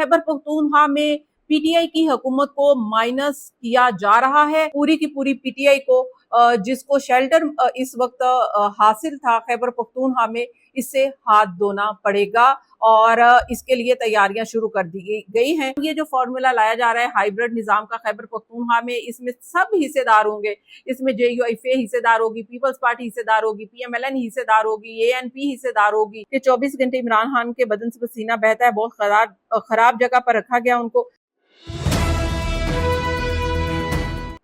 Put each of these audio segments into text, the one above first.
खैबर पख्तूनख्वा में पीटीआई की हुकूमत को माइनस किया जा रहा है। पूरी की पूरी पीटीआई को जिसको शेल्टर इस वक्त हासिल था खैबर पख्तूनख्वा में, इससे हाथ धोना पड़ेगा और इसके लिए तैयारियां शुरू कर दी गई हैं। ये जो फॉर्मूला लाया जा रहा है हाइब्रिड निजाम का खैबर पख्तूनख्वा में, इसमें सब हिस्सेदार होंगे। इसमें जेयूआईफे हिस्सेदार होगी, पीपल्स पार्टी हिस्सेदार होगी, पीएमएलएन हिस्सेदार होगी, एएनपी हिस्सेदार होगी। ये 24 घंटे इमरान खान के बदन से पसीना बहता है, बहुत खराब जगह पर रखा गया उनको।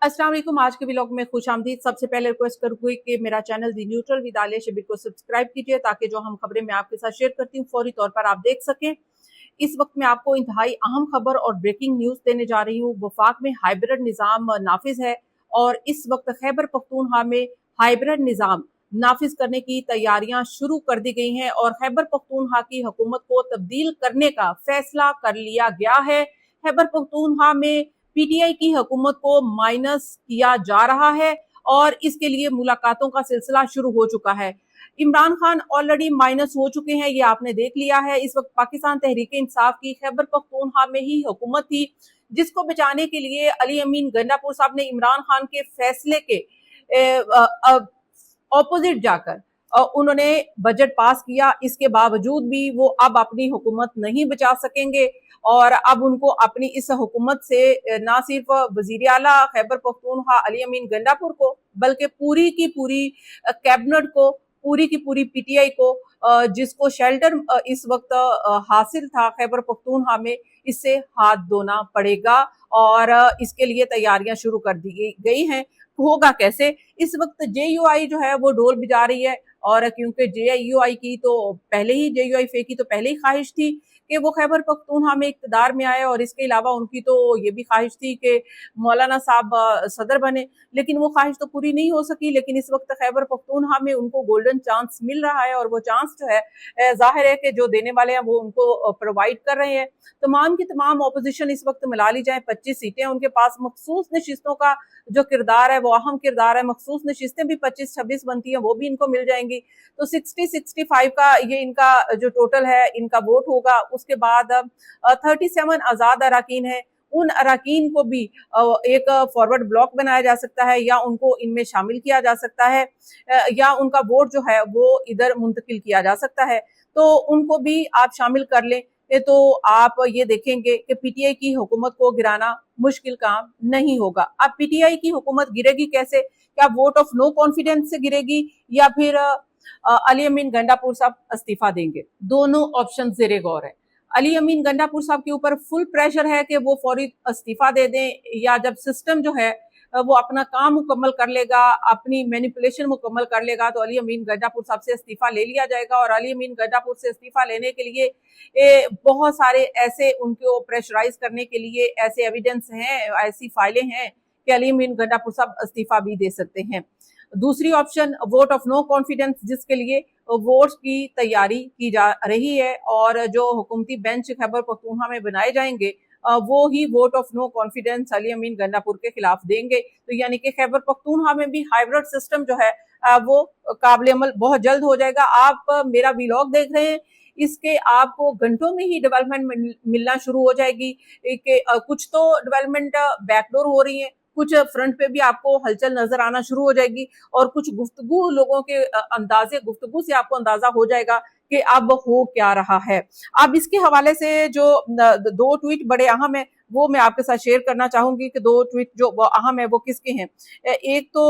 अस्सलाम वालेकुम, आज के व्लॉग में खुश आमदीद। सबसे पहले रिक्वेस्ट करूंगी कि मेरा channel the neutral with Aliya Shabir को सब्सक्राइब कीजिए ताकि जो हम खबरें मैं आपके साथ शेयर करती हूँ फौरी तौर पर आप देख सकें। इस वक्त मैं आपको इंतहाई अहम खबर और ब्रेकिंग न्यूज देने जा रही हूँ। वफाक में हाइब्रिड निजाम नाफिज है और इस वक्त खैबर पख्तूनख्वा में हाइब्रिड निजाम नाफिज करने की तैयारियां शुरू कर दी गई हैं और खैबर पख्तूनख्वा की हुकूमत को तब्दील करने का फैसला कर लिया गया है। खैबर पख्तूनख्वा में पीटीआई की हुकूमत को माइनस किया जा रहा है और इसके लिए मुलाकातों का सिलसिला शुरू हो चुका है। इमरान खान ऑलरेडी माइनस हो चुके हैं, ये आपने देख लिया है। इस वक्त पाकिस्तान तहरीक इंसाफ की खैबर पख्तूनख्वा में ही हुकूमत थी, जिसको बचाने के लिए अली अमीन गंडापुर साहब ने इमरान खान के फैसले के ऑपोजिट जाकर उन्होंने बजट पास किया। इसके बावजूद भी वो अब अपनी हुकूमत नहीं बचा सकेंगे और अब उनको अपनी इस हुकूमत से ना सिर्फ वजीर आला खैबर पख्तूनख्वा अली अमीन गंडापुर को बल्कि पूरी की पूरी कैबिनेट को, पूरी की पूरी पीटीआई को जिसको शेल्टर इस वक्त हासिल था खैबर पख्तूनख्वा में, इससे हाथ धोना पड़ेगा और इसके लिए तैयारियां शुरू कर दी गई हैं। होगा कैसे? इस वक्त जेयूआई जो है वो ढोल बजा रही है और क्योंकि जेयूआई की तो पहले ही जेयूआईफे की तो पहले ही ख्वाहिश थी कि वो खैबर पख्तूनख्वा में इक्तदार में आए और इसके अलावा उनकी तो ये भी ख्वाहिश थी कि मौलाना साहब सदर बने, लेकिन वो ख्वाहिश तो पूरी नहीं हो सकी। लेकिन इस वक्त खैबर पख्तूनख्वा में उनको गोल्डन चांस मिल रहा है और वो चांस जो है जाहिर है कि जो देने वाले हैं वो उनको प्रोवाइड कर रहे हैं। तमाम की तमाम ऑपोजिशन इस वक्त मिला ली जाए 25 सीटें उनके पास, मखसूस नशिस्तों का जो किरदार है वो अहम किरदार है, मखसूस नशिस्तें भी 25-26 बनती हैं वो भी इनको मिल जाएंगी। तो 60-65 का ये इनका जो टोटल है इनका वोट होगा। उसके बाद 37 आजाद अराकीन है, उन अराकीन को भी एक फॉरवर्ड ब्लॉक बनाया जा सकता है या उनको इनमें शामिल किया जा सकता है या उनका वोट जो है वो इधर मुंतकिल किया जा सकता है, तो उनको भी आप शामिल कर लें। तो आप ये देखेंगे कि पीटीआई की हुकूमत को गिराना मुश्किल काम नहीं होगा। अब पीटीआई की हुकूमत गिरेगी कैसे? क्या वोट ऑफ नो कॉन्फिडेंस से गिरेगी या फिर अली अमीन गंडापुर साहब इस्तीफा देंगे? दोनों ऑप्शन ज़ेरे गौर है। अली अमीन गंडापुर साहब के ऊपर फुल प्रेशर है कि वो फौरी इस्तीफा दे दें, या जब सिस्टम जो है वो अपना काम मुकम्मल कर लेगा, अपनी मैनिपुलेशन मुकम्मल कर लेगा, तो अली अमीन गंडापुर साहब से इस्तीफा ले लिया जाएगा। और अली अमीन गंडापुर से इस्तीफा लेने के लिए बहुत सारे ऐसे उनको प्रेशराइज करने के लिए ऐसे एविडेंस हैं, ऐसी फाइलें हैं कि अली अमीन गंडापुर साहब इस्तीफा भी दे सकते हैं। दूसरी option vote of no confidence, जिसके लिए वोट की तैयारी की जा रही है और जो हुकूमती बेंच खैबर पख्तूनख्वा में बनाए जाएंगे वो ही vote of no confidence Ali Amin Gandapur के खिलाफ देंगे। तो यानी कि खैबर पख्तूनख्वा में भी हाइब्रिड सिस्टम जो है वो काबिल अमल बहुत जल्द हो जाएगा। आप मेरा व्लॉग देख रहे हैं, इसके आपको घंटों में ही डेवलपमेंट मिलना शुरू हो जाएगी कि कुछ तो डेवलपमेंट बैकडोर हो रही है, कुछ फ्रंट पे भी आपको हलचल नजर आना शुरू हो जाएगी और कुछ गुफ्तगू लोगों के गुफ्तगू से आपको अंदाजा हो जाएगा कि अब हो क्या रहा है। अब इसके हवाले से जो 2 ट्वीट बड़े अहम है वो मैं आपके साथ शेयर करना चाहूंगी कि 2 ट्वीट जो वो अहम है वो किसके हैं। एक तो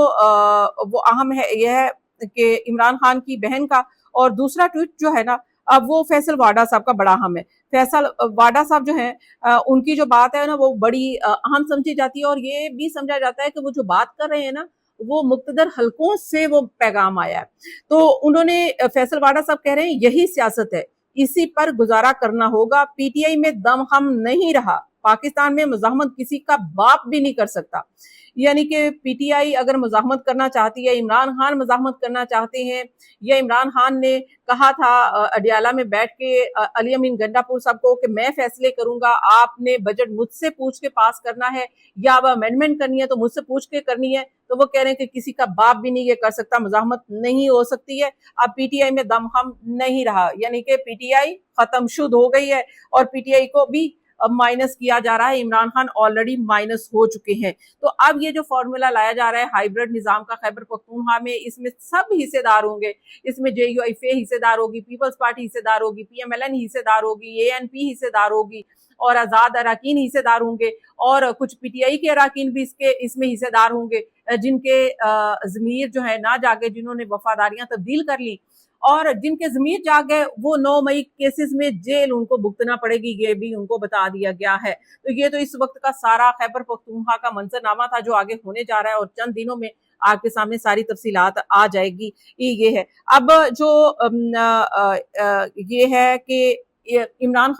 वो अहम है यह है कि इमरान खान की बहन का, और दूसरा ट्वीट जो है ना अब वो फैसल वाडा साहब का बड़ा अहम है। फैसल वाडा साहब जो हैं उनकी जो बात है ना वो बड़ी अहम समझी जाती है और ये भी समझा जाता है कि वो जो बात कर रहे हैं ना वो मुक्तदर हलकों से वो पैगाम आया है। तो उन्होंने फैसल वाडा साहब कह रहे हैं यही सियासत है, इसी पर गुजारा करना होगा, पीटीआई में दम हम नहीं रहा, पाकिस्तान में मुजाहमत किसी का बाप भी नहीं कर सकता। यानी कि पीटीआई अगर मुजाहमत करना चाहती है, इमरान खान मुजाहमत करना चाहते हैं, या इमरान खान ने कहा था अडियाला में बैठ के अली अमीन गंडापुर साहब को कि मैं फैसले करूंगा, आपने बजट मुझसे पूछ के पास करना है या अब अमेंडमेंट करनी है तो मुझसे पूछ के करनी है, तो वो कह रहे हैं कि किसी का बाप भी नहीं ये कर सकता, मुजाहमत नहीं हो सकती है, अब पीटीआई में दम हम नहीं रहा। यानी कि पीटीआई खत्म शुद्ध हो गई है और पीटीआई को भी माइनस किया जा रहा है। इमरान खान ऑलरेडी माइनस हो चुके हैं। तो अब ये जो फॉर्मूला लाया जा रहा है हाइब्रिड निजाम का खैबर पख्तूनख्वा में, इसमें सब हिस्सेदार होंगे। इसमें JUIF हिस्सेदार होगी, पीपल्स पार्टी हिस्सेदार होगी, PMLN हिस्सेदार होगी, ANP हिस्सेदार होगी और आजाद अराकीन हिस्सेदार होंगे और कुछ PTI के अराकीन भी इसमें हिस्सेदार होंगे, जिनके ज़मीर जो है ना जागे, जिन्होंने वफादारियां तब्दील कर ली और जिनके ज़मीर जाग गए, वो 9 मई केसेस में जेल उनको भुगतना पड़ेगी, ये भी उनको बता दिया गया है। तो ये तो इस वक्त का सारा खैबर पख्तूनख्वा का मंजरनामा था जो आगे होने जा रहा है और चंद दिनों में आपके सामने सारी तफसीलात आ जाएगी। ये है अब जो ये है कि इमरान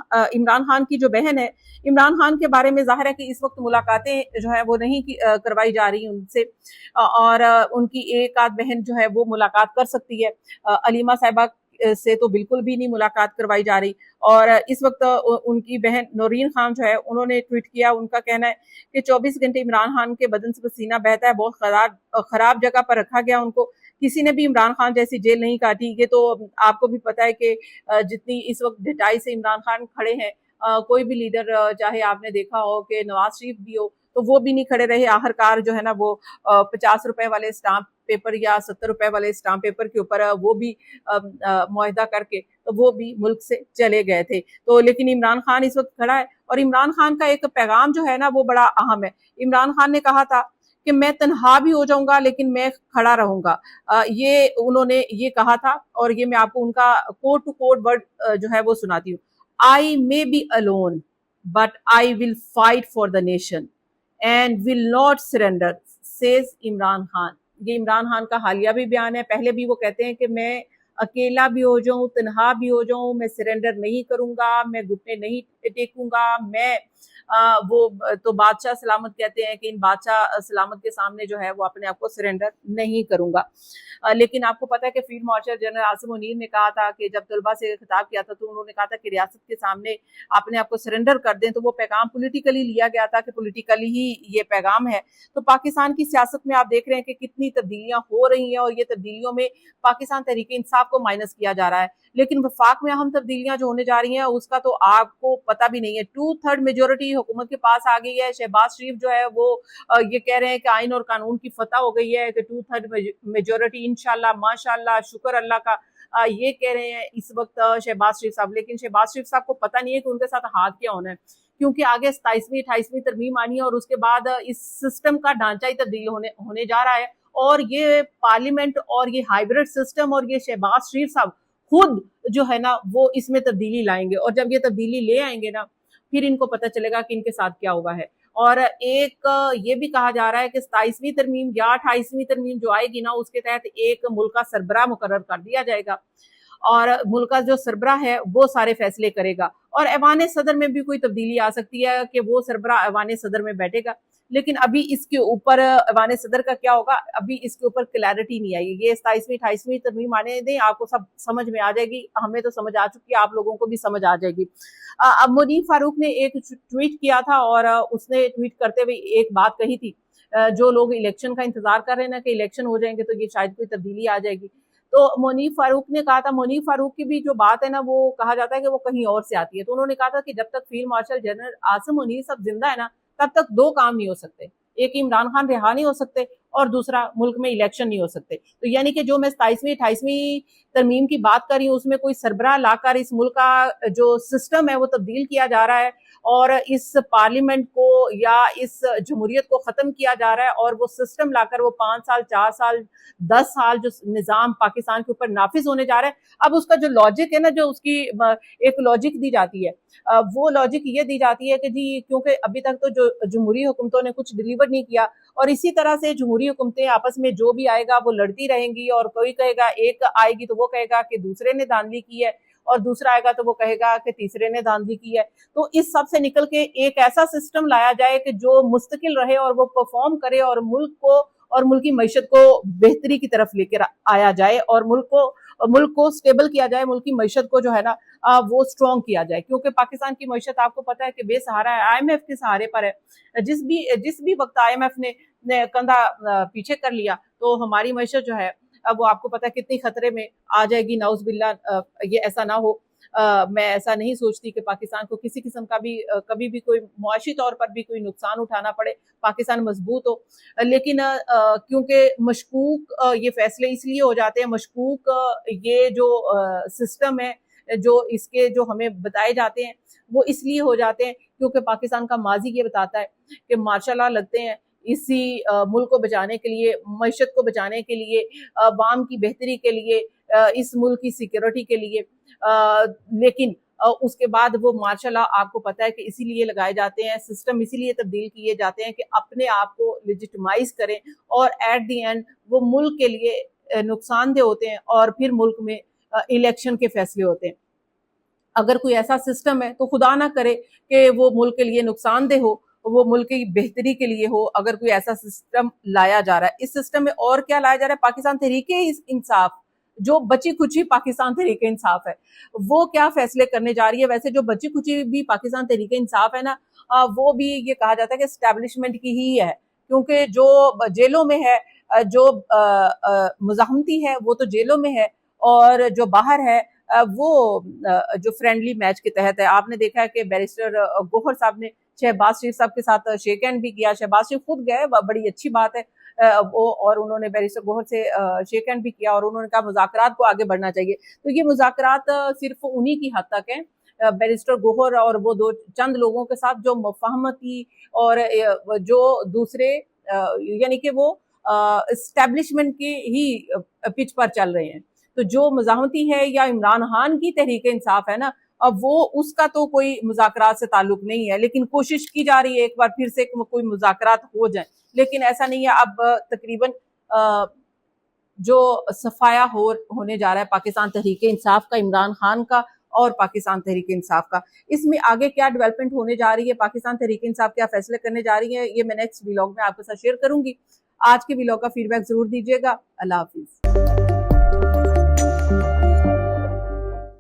खान की जो बहन है, इमरान खान के बारे में जाहिर है कि इस वक्त मुलाकातें जो है वो नहीं करवाई जा रही उनसे और उनकी एक आध बहन जो है वो मुलाकात कर सकती है। अलीमा साहिबा से तो बिल्कुल भी नहीं मुलाकात करवाई जा रही और इस वक्त उनकी बहन नौरीन खान जो है उन्होंने ट्वीट किया। उनका कहना है कि 24 घंटे इमरान खान के बदन से पसीना बहता है, बहुत खराब जगह पर रखा गया उनको, किसी ने भी इमरान खान जैसी जेल नहीं काटी। ये तो आपको भी पता है कि जितनी इस वक्त ढिठाई से इमरान खान खड़े हैं, कोई भी लीडर चाहे आपने देखा हो कि नवाज शरीफ भी हो तो वो भी नहीं खड़े रहे। आखिरकार जो है ना वो 50 रुपए वाले स्टाम्प पेपर या 70 रुपए वाले स्टाम्प पेपर के ऊपर वो भी मुआहदा करके तो वो भी मुल्क से चले गए थे। तो लेकिन इमरान खान इस वक्त खड़ा है और इमरान खान का एक पैगाम जो है ना वो बड़ा अहम है। इमरान खान ने कहा था कि मैं तन्हा भी हो जाऊंगा लेकिन मैं खड़ा रहूंगा, ये उन्होंने ये कहा था और ये मैं आपको उनका कोड टू कोड वर्ड जो है वो सुनाती हूँ। I may be alone, but I will fight for the nation and will not surrender, says Imran Khan. ये इमरान खान का हालिया भी बयान है। पहले भी वो कहते हैं कि मैं अकेला भी हो जाऊं, तन्हा भी हो जाऊं, मैं सरेंडर नहीं करूंगा, मैं घुटने नहीं टेकूंगा, मैं वो तो बादशाह सलामत कहते हैं कि इन बादशाह सलामत के सामने जो है वो अपने आप को सरेंडर नहीं करूंगा। लेकिन आपको पता है कि field marshal general Asim Munir ने कहा था कि जब तलबा से खिताब किया था तो उन्होंने कहा था कि रियासत के सामने अपने आप को सरेंडर कर दें, तो वो पैगाम पॉलिटिकली लिया गया था कि पॉलिटिकली ही ये पैगाम है। तो पाकिस्तान की सियासत में आप देख रहे हैं कि कितनी तब्दीलियां हो रही हैं और ये तब्दीलियों में पाकिस्तान तहरीक इंसाफ को माइनस किया जा रहा है। लेकिन वफाक में अहम तब्दीलियां जो होने जा रही हैं उसका तो आपको पता भी नहीं है। 2/3 मेजोरिटी हुकूमत के पास आ गई है। शहबाज शरीफ जो है वो ये कह रहे हैं कि आइन और कानून की फतह हो गई है कि 2/3 मेजोरिटी इंशाल्लाह माशाल्लाह शुक्र अल्लाह का, ये कह रहे हैं इस वक्त शहबाज शरीफ साहब। लेकिन शहबाज शरीफ साहब को पता नहीं है कि उनके साथ हाथ क्या होना है, क्योंकि आगे 27वीं 28वीं तरमीम आनी है और उसके बाद इस सिस्टम का ढांचा ही तब्दील होने जा रहा है और ये पार्लियामेंट और ये हाइब्रिड सिस्टम और ये शहबाज शरीफ साहब खुद जो है ना वो इसमें तब्दीली लाएंगे और जब ये तब्दीली ले आएंगे ना फिर इनको पता चलेगा कि इनके साथ क्या हुआ है। और एक ये भी कहा जा रहा है कि 27वीं तरमीम या 28वीं तरमीम जो आएगी ना उसके तहत एक मुल्क का सरबराह मुकर्रर कर दिया जाएगा और मुल्क का जो सरबराह है वो सारे फैसले करेगा और ऐवान सदर में भी कोई तब्दीली आ सकती है कि वो सरबराह ऐवान सदर में बैठेगा। लेकिन अभी इसके ऊपर ऐवान सदर का क्या होगा अभी इसके ऊपर क्लैरिटी नहीं आई। ये 27वीं 28वीं तरमीम आने दें, आपको सब समझ में आ जाएगी। हमें तो समझ आ चुकी है, आप लोगों को भी समझ आ जाएगी। अब मुनीर फारूक ने एक ट्वीट किया था और उसने ट्वीट करते हुए एक बात कही थी, जो लोग इलेक्शन का इंतजार कर रहे हैं ना कि इलेक्शन हो जाएंगे तो ये शायद कोई तब्दीली आ जाएगी, तो मुनीर फारूक ने कहा था, मुनीर फारूक की भी जो बात है ना वो कहा जाता है कि वो कहीं और से आती है। तो उन्होंने कहा था कि जब तक field marshal general Asim Munir साहब जिंदा है ना तब तक दो काम नहीं हो सकते, एक इमरान खान रिहा नहीं हो सकते और दूसरा मुल्क में इलेक्शन नहीं हो सकते। तो यानी कि जो मैं 27वीं 28वीं तरमीम की बात कर रही हूँ उसमें कोई सरबराह लाकर इस मुल्क का जो सिस्टम है वो तब्दील किया जा रहा है और इस पार्लियामेंट को या इस जमहूरियत को खत्म किया जा रहा है और वो सिस्टम लाकर वो 5 साल 4 साल 10 साल जो निजाम पाकिस्तान के ऊपर नाफिज होने जा रहा है। अब उसका जो लॉजिक है ना, जो उसकी एक लॉजिक दी जाती है, वो लॉजिक ये दी जाती है कि जी क्योंकि अभी तक तो जो जमहूरी हुकूमतों ने कुछ डिलीवर नहीं किया और इसी तरह से जमहूरी हुकूमतें आपस में जो भी आएगा वो लड़ती रहेंगी और कोई कहेगा, एक आएगी तो वो कहेगा कि दूसरे ने धांधली की है और दूसरा आएगा तो वो कहेगा कि तीसरे ने धांधली की है। तो इस सब से निकल के एक ऐसा सिस्टम लाया जाए कि जो मुस्तकिल रहे और वो परफॉर्म करे और मुल्क को और मुल्क की मईशत को बेहतरी की तरफ लेकर आया जाए और मुल्क को स्टेबल किया जाए, मुल्क की मईशत को जो है ना वो स्ट्रॉन्ग किया जाए। क्योंकि पाकिस्तान की मईशत आपको पता है कि बेसहारा है, IMF के सहारे पर है। जिस भी वक्त IMF ने कंधा पीछे कर लिया तो हमारी मईशत जो है अब वो आपको पता है कितनी खतरे में आ जाएगी। नाउज बिल्ला ये ऐसा ना हो میں ایسا نہیں سوچتی کہ پاکستان کو کسی قسم کا بھی کبھی بھی کوئی معاشی طور پر بھی کوئی نقصان اٹھانا پڑے، پاکستان مضبوط ہو، لیکن کیونکہ مشکوک یہ فیصلے اس لیے ہو جاتے ہیں، مشکوک یہ جو سسٹم ہے جو اس کے جو ہمیں بتائے جاتے ہیں وہ اس لیے ہو جاتے ہیں کیونکہ پاکستان کا ماضی یہ بتاتا ہے کہ مارشاء اللہ لگتے ہیں اسی ملک کو بچانے کے لیے، معیشت کو بچانے کے لیے، عوام کی بہتری کے لیے، اس ملک کی سیکیورٹی کے لیے، لیکن اس کے بعد وہ ماشاء اللہ آپ کو پتہ ہے کہ اسی لیے لگائے جاتے ہیں، سسٹم اسی لیے تبدیل کیے جاتے ہیں کہ اپنے آپ کو لیجٹمائز کریں اور ایٹ دی اینڈ وہ ملک کے لیے نقصان دہ ہوتے ہیں اور پھر ملک میں الیکشن کے فیصلے ہوتے ہیں۔ اگر کوئی ایسا سسٹم ہے تو خدا نہ کرے کہ وہ ملک کے لیے نقصان دہ ہو، وہ ملک کی بہتری کے لیے ہو۔ اگر کوئی ایسا سسٹم لایا جا رہا ہے، اس سسٹم میں اور کیا لایا جا رہا ہے؟ پاکستان تحریک انصاف، جو بچی کچی پاکستان تحریک انصاف ہے، وہ کیا فیصلے کرنے جا رہی ہے؟ ویسے جو بچی کچی بھی پاکستان تحریک انصاف ہے نا، وہ بھی یہ کہا جاتا ہے کہ اسٹیبلشمنٹ کی ہی ہے، کیونکہ جو جیلوں میں ہے، جو مزاحمتی ہے وہ تو جیلوں میں ہے، اور جو باہر ہے وہ جو فرینڈلی میچ کے تحت ہے۔ آپ نے دیکھا ہے کہ بیرسٹر گوہر صاحب نے شہباز شریف صاحب کے ساتھ شیک ہینڈ بھی کیا، شہباز شریف خود گئے، بڑی اچھی بات ہے اور انہوں نے بیرسٹر گوہر سے شیک ہینڈ بھی کیا اور انہوں نے کہا مذاکرات کو آگے بڑھنا چاہیے۔ تو یہ مذاکرات صرف انہی کی حد تک ہیں، بیرسٹر گوہر اور وہ دو چند لوگوں کے ساتھ جو مفاہمتی اور جو دوسرے یعنی کہ وہ اسٹیبلشمنٹ کی ہی پچ پر چل رہے ہیں۔ تو جو مزاحمتی ہے یا عمران خان کی تحریک انصاف ہے نا، اب وہ اس کا تو کوئی مذاکرات سے تعلق نہیں ہے، لیکن کوشش کی جا رہی ہے ایک بار پھر سے کوئی مذاکرات ہو جائیں، لیکن ایسا نہیں ہے۔ اب تقریباً جو صفایا ہونے جا رہا ہے پاکستان تحریک انصاف کا، عمران خان کا اور پاکستان تحریک انصاف کا، اس میں آگے کیا ڈیولپمنٹ ہونے جا رہی ہے، پاکستان تحریک انصاف کیا فیصلے کرنے جا رہی ہے، یہ میں نیکسٹ ویلاگ میں آپ کے ساتھ شیئر کروں گی۔ آج کے ویلاگ کا فیڈ بیک ضرور دیجیے گا۔ اللہ حافظ۔